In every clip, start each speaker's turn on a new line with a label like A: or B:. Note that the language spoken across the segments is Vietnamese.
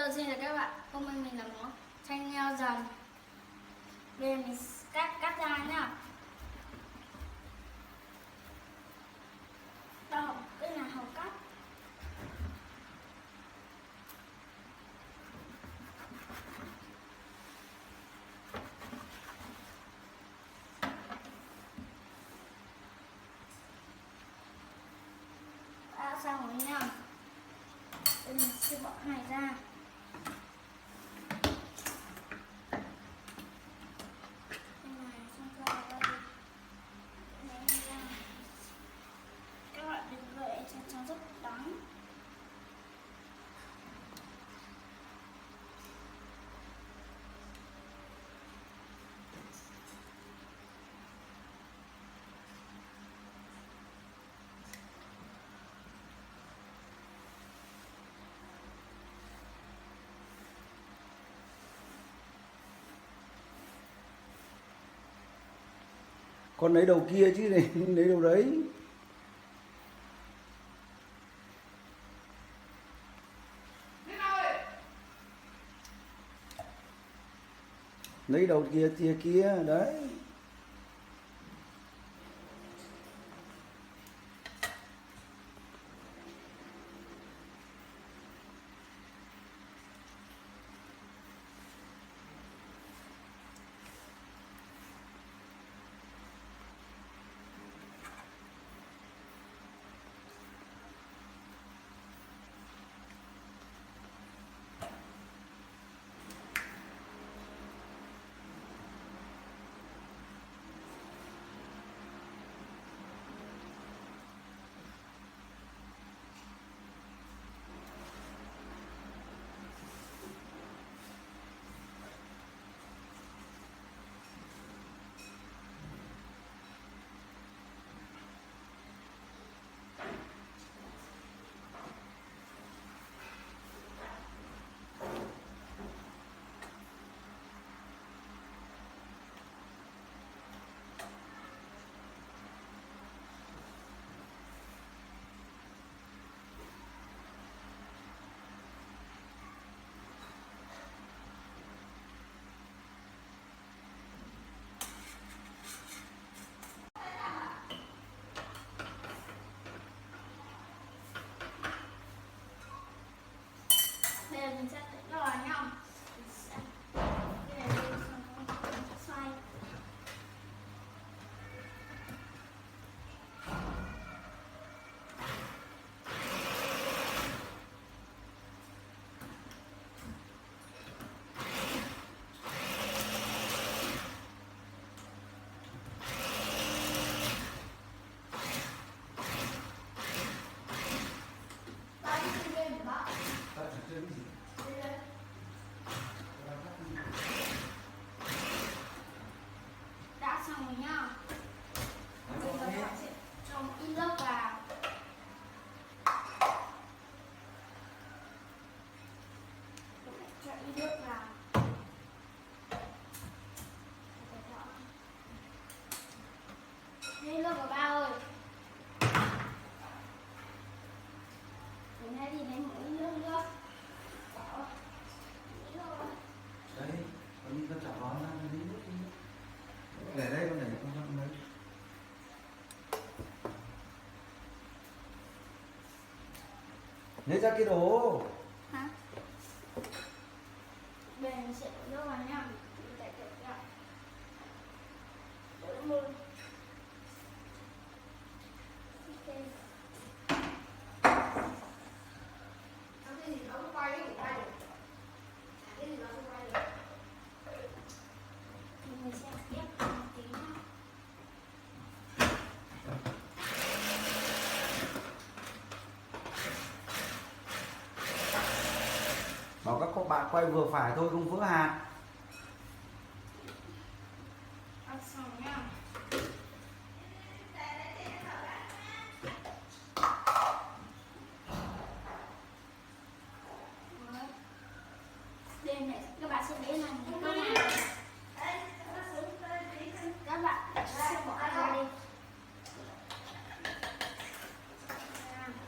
A: Hello, xin chào các bạn. Hôm nay mình làm món chanh leo dầm. Bây giờ mình cắt ra nhá. Đâu, đây là hầu cắt. Đã xong rồi nha. Bây giờ mình sẽ bỏ cái này ra. Các bạn đừng gợi cho rất đắng.
B: Con lấy đầu kia chứ này, lấy đầu đấy. Lấy đầu kia kia đấy.
A: Bây giờ mình sẽ tách lò nhau. Mình sẽ cái này lên xong rồi xoay. Đã xong rồi nhá. Bây giờ bạn sẽ cho một ít nước vào. Cho ít nước vào. Hết nước rồi ba ơi. Để ngay đi lấy một ít nước nữa.
B: Đấy, con đi con chảo nó ra lấy nước đi. Để đây con để con lấy. Lấy ra cái đồ.
A: Hả? Bây giờ mình sẽ đổ nước vào nha. Mình tại kiểu nha. Đổ nước luôn. Ok. Mình sẽ ép một tí nha.
B: Bảo các bạn quay vừa phải thôi, không vỡ hạt.
A: Ăn xong nha. Đây này, các bạn sẽ để làm những cái này. Các bạn sẽ bỏ ra đi.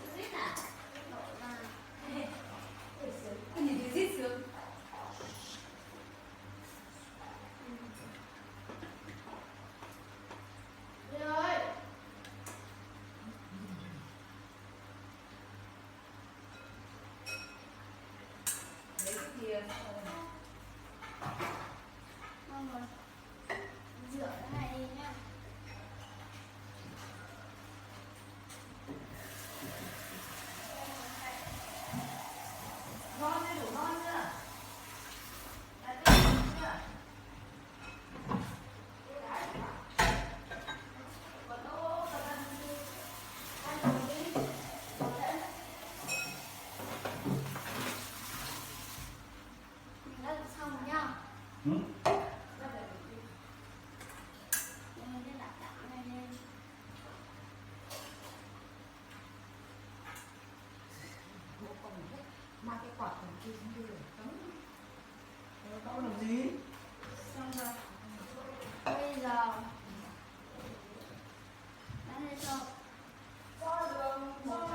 A: Đổ vào.
C: lấy cái thìa
A: Mong rồi. Rửa cái này đi nhá.
C: ngon chưa, đủ ngon chưa? Đặt cái gì chưa?
A: Mình đã được xong rồi nhá.
B: Ừ?
A: Mình sẽ đặt cái này lên.
C: Bộ còn hết mang cái quạt còn kia xuống đưa
B: Cậu làm gì?
A: Xong rồi. Bây giờ đã lên cho
C: cho đường cho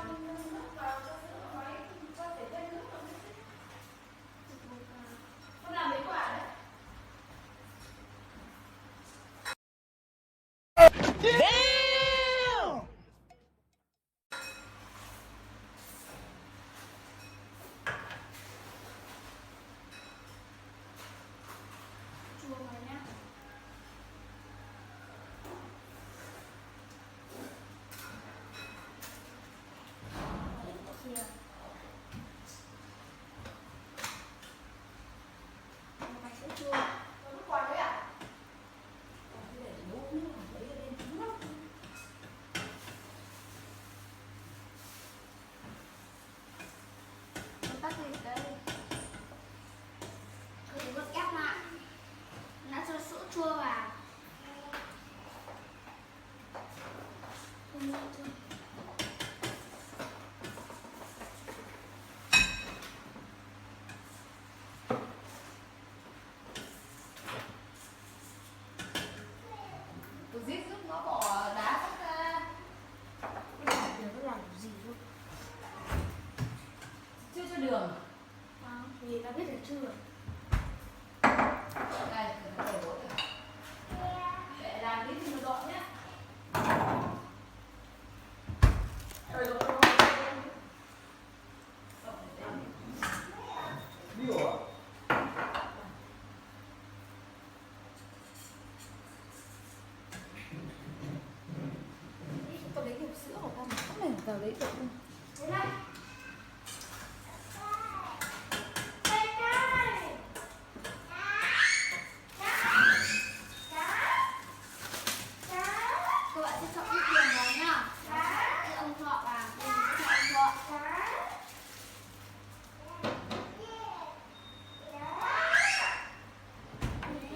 C: nước vào cho sữa máy cho để thêm nước vào con làm mấy quả đấy.
A: chua vào nhá. Chia. Một cái sữa chua.
C: Có nước quả đấy à? Để nấu nước lấy lên trứng lắm.
A: Nó tắt đi đây. Thì vẫn ép lại. Nó cho sữa chua vào. Không nữa thôi.
C: Tôi giết giúp nó bỏ đá sắt ra.
A: Nó làm gì luôn.
C: Chưa cho đường.
A: Vì nó biết là chưa.
C: Đây, để đổ đây. Để làm đi thì nó dọn nhé.
B: Đi hả?
C: Con lấy hộp sữa của con. Không này vào lấy được không?
A: Thế này. Đây đây. Các bạn sẽ chọn cái tiền vào nhá. Cái ông thọ vào. Đây mình sẽ chọn ông thọ.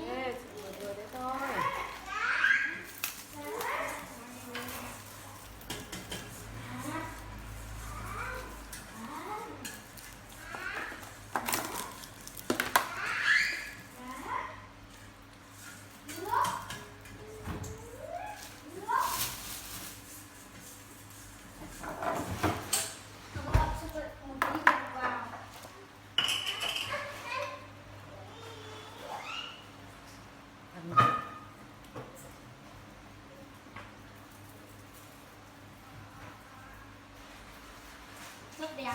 C: Ê, chỉ vừa đấy thôi.
A: Các bạn sẽ chọn một cái tiền vào. Rất đẹp.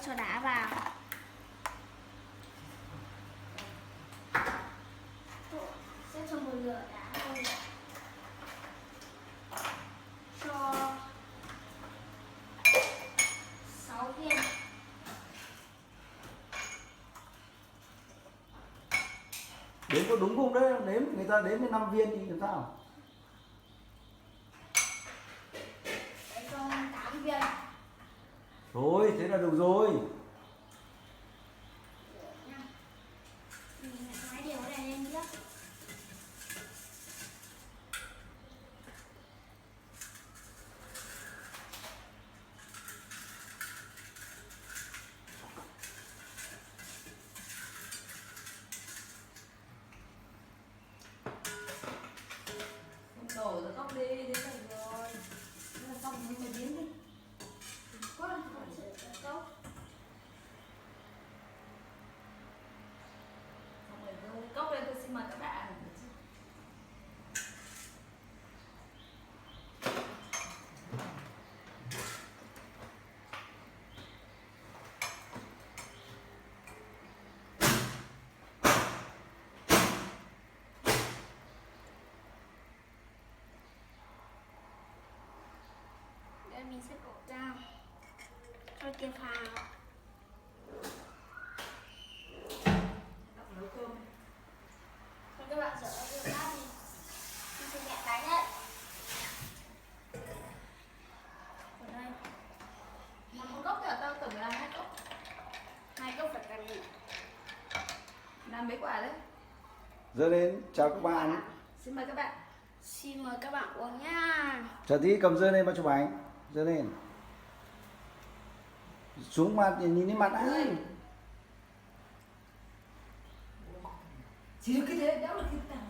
A: soda vào. Sẽ cho một lửa đá thôi. Cho 6 viên.
B: Đếm có đúng không đấy? Đếm người ta đếm đến 5 viên thì làm sao?
A: Để cho 8 viên.
B: Thôi thế là được rồi.
A: Mình lại thái đều cái này lên trước.
C: Đổ ra cốc đi, thế này rồi. Thế là xong rồi, biến đi.
A: Có là sự tốt.
C: Xong rồi đưa cốc lên, tôi xin mời các bạn.
A: Đây mình sẽ đổ ra cho tiền vào.
C: Nấu cơm.
A: Còn các bạn rửa rửa bát đi. Mình sẽ nhẹ đánh đấy. Ở đây.
C: Mà một cốc thì là tao tưởng là 2 cốc.
A: 2 cốc phải cần.
C: Làm mấy quả đấy.
B: Giờ lên chào các bạn.
C: Xin mời các bạn.
A: Xin mời các bạn uống nha.
B: Chào tí cầm dơ lên bao chụp ảnh. Dơ lên. Xuống mặt nhìn đến mặt anh.
C: Chỉ được cái thế, đéo được cái tảng